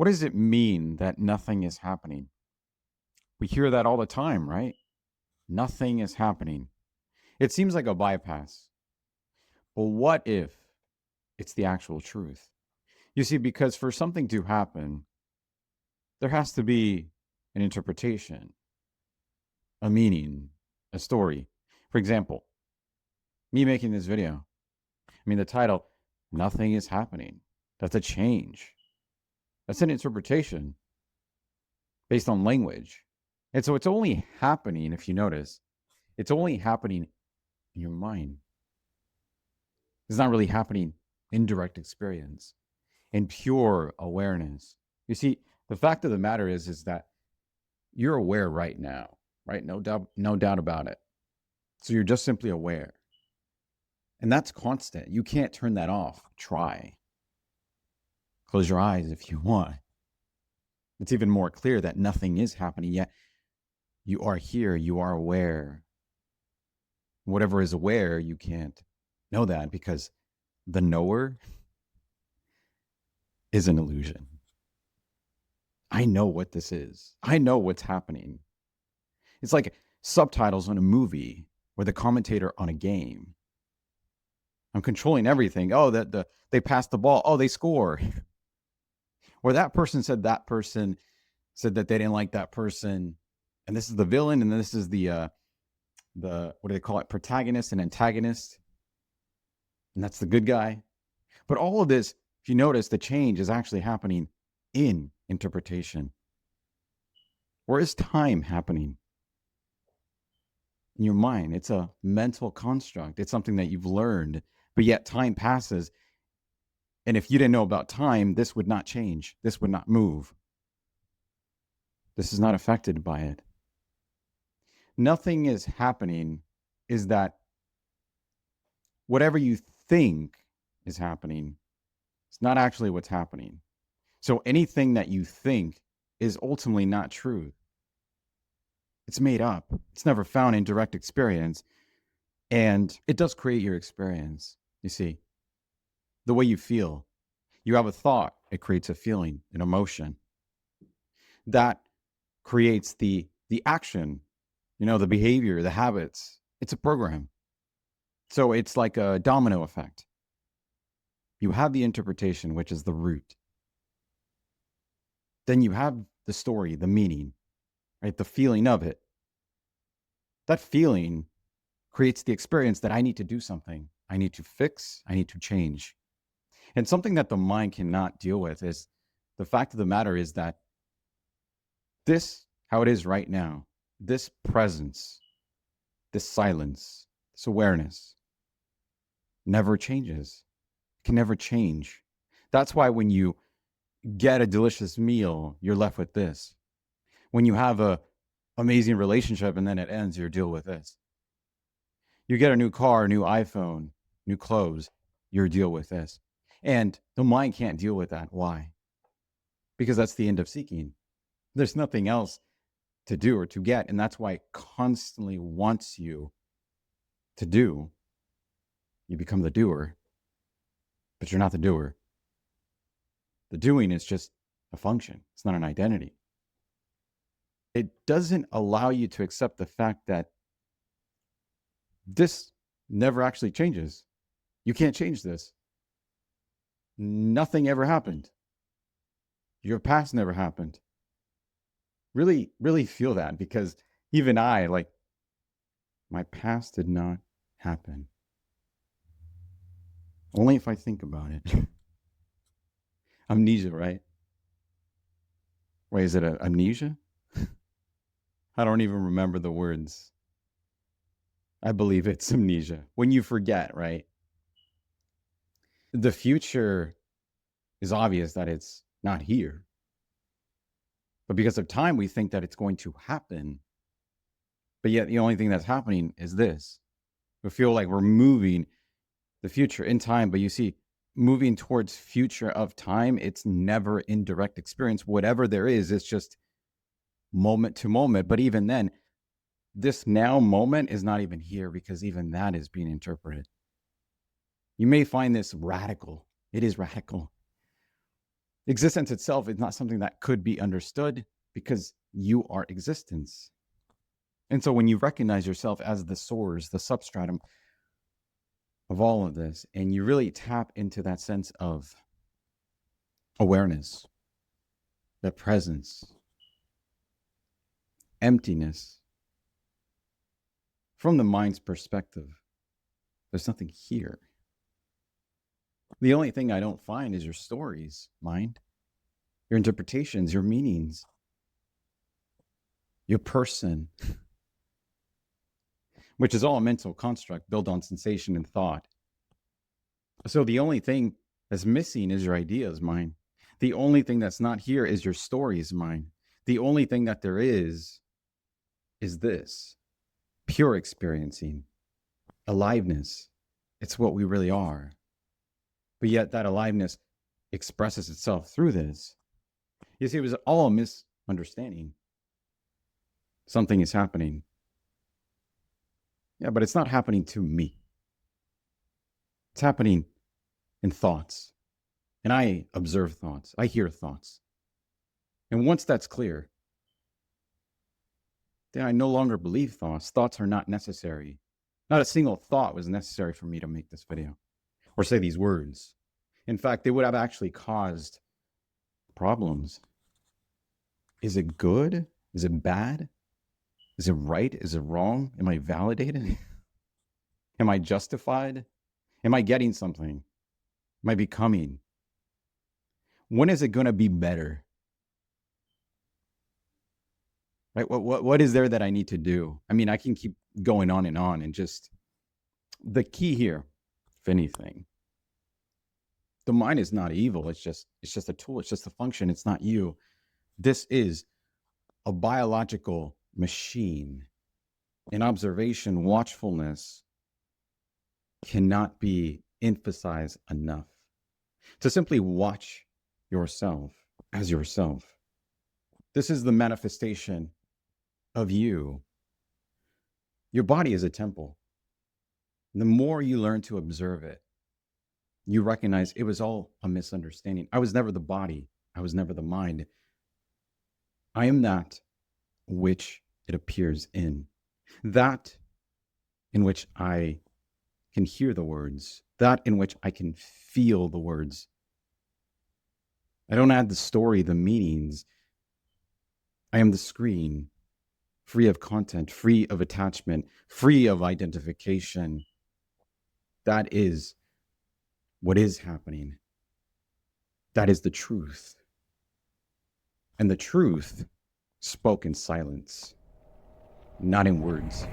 What does it mean that nothing is happening? We hear that all the time, right? Nothing is happening. It seems like a bypass. But what if it's the actual truth? You see, because for something to happen, there has to be an interpretation, a meaning, a story. For example, me making this video. The title, Nothing is Happening. That's a change. That's an interpretation based on language. And so it's only happening, if you notice, it's only happening in your mind. It's not really happening in direct experience, in pure awareness. You see, the fact of the matter is that you're aware right now, right? No doubt about it. So you're just simply aware. And that's constant. You can't turn that off. Try. Close your eyes if you want. It's even more clear that nothing is happening, yet you are here, you are aware. Whatever is aware, you can't know that because the knower is an illusion. I know what this is. I know what's happening. It's like subtitles on a movie or the commentator on a game. I'm controlling everything. Oh, they passed the ball. Oh, they score. Or that person said that they didn't like that person. And this is the villain, and this is the what do they call it? Protagonist and antagonist. And that's the good guy. But all of this, if you notice, the change is actually happening in interpretation. Where is time happening? In your mind. It's a mental construct. It's something that you've learned, but yet time passes. And if you didn't know about time, this would not change. This would not move. This is not affected by it. Nothing is happening is that whatever you think is happening, it's not actually what's happening. So anything that you think is ultimately not true. It's made up. It's never found in direct experience. And it does create your experience, you see. The way you feel. You have a thought, it creates a feeling, an emotion. That creates the action, the behavior, the habits. It's a program. So it's like a domino effect. You have the interpretation, which is the root. Then you have the story, the meaning, right? The feeling of it. That feeling creates the experience that I need to do something. I need to fix, I need to change. And something that the mind cannot deal with is the fact of the matter is that this, how it is right now, this presence, this silence, this awareness never changes. It can never change. That's why when you get a delicious meal, you're left with this. When you have a amazing relationship and then it ends, you deal with this. You get a new car, new iPhone, new clothes, you deal with this. And the mind can't deal with that. Why? Because that's the end of seeking. There's nothing else to do or to get. And that's why it constantly wants you to do. You become the doer, but you're not the doer. The doing is just a function. It's not an identity. It doesn't allow you to accept the fact that this never actually changes. You can't change this. Nothing ever happened. Your past never happened. Really, really feel that, because even I, my past did not happen. Only if I think about it. Amnesia, right? Wait, is it amnesia? I don't even remember the words. I believe it's amnesia. When you forget, right? The future is obvious that it's not here. But because of time, we think that it's going to happen. But yet the only thing that's happening is this. We feel like we're moving the future in time, but you see, moving towards future of time, it's never in direct experience. Whatever there is, it's just moment to moment. But even then, this now moment is not even here, because even that is being interpreted. You may find this radical. It is radical. Existence itself is not something that could be understood because you are existence. And so when you recognize yourself as the source, the substratum of all of this, and you really tap into that sense of awareness, the presence, emptiness, from the mind's perspective, there's nothing here. The only thing I don't find is your stories, mind, your interpretations, your meanings, your person, which is all a mental construct built on sensation and thought. So the only thing that's missing is your ideas, mind. The only thing that's not here is your stories, mind. The only thing that there is this pure experiencing, aliveness. It's what we really are. But yet that aliveness expresses itself through this. You see, it was all a misunderstanding. Something is happening. Yeah, but it's not happening to me. It's happening in thoughts. And I observe thoughts. I hear thoughts. And once that's clear, then I no longer believe thoughts. Thoughts are not necessary. Not a single thought was necessary for me to make this video or say these words. In fact, they would have actually caused problems. Is it good? Is it bad? Is it right? Is it wrong? Am I validated? Am I justified? Am I getting something? Am I becoming? When is it going to be better? Right? What is there that I need to do? I mean, I can keep going on, and just the key here, if anything, the mind is not evil. It's just a tool. It's just a function. It's not you. This is a biological machine. And observation, watchfulness cannot be emphasized enough. To simply watch yourself as yourself. This is the manifestation of you. Your body is a temple. The more you learn to observe it, you recognize it was all a misunderstanding. I was never the body. I was never the mind. I am that which it appears in. That in which I can hear the words. That in which I can feel the words. I don't add the story, the meanings. I am the screen, free of content, free of attachment, free of identification. That is what is happening. That is the truth. And the truth spoke in silence, not in words.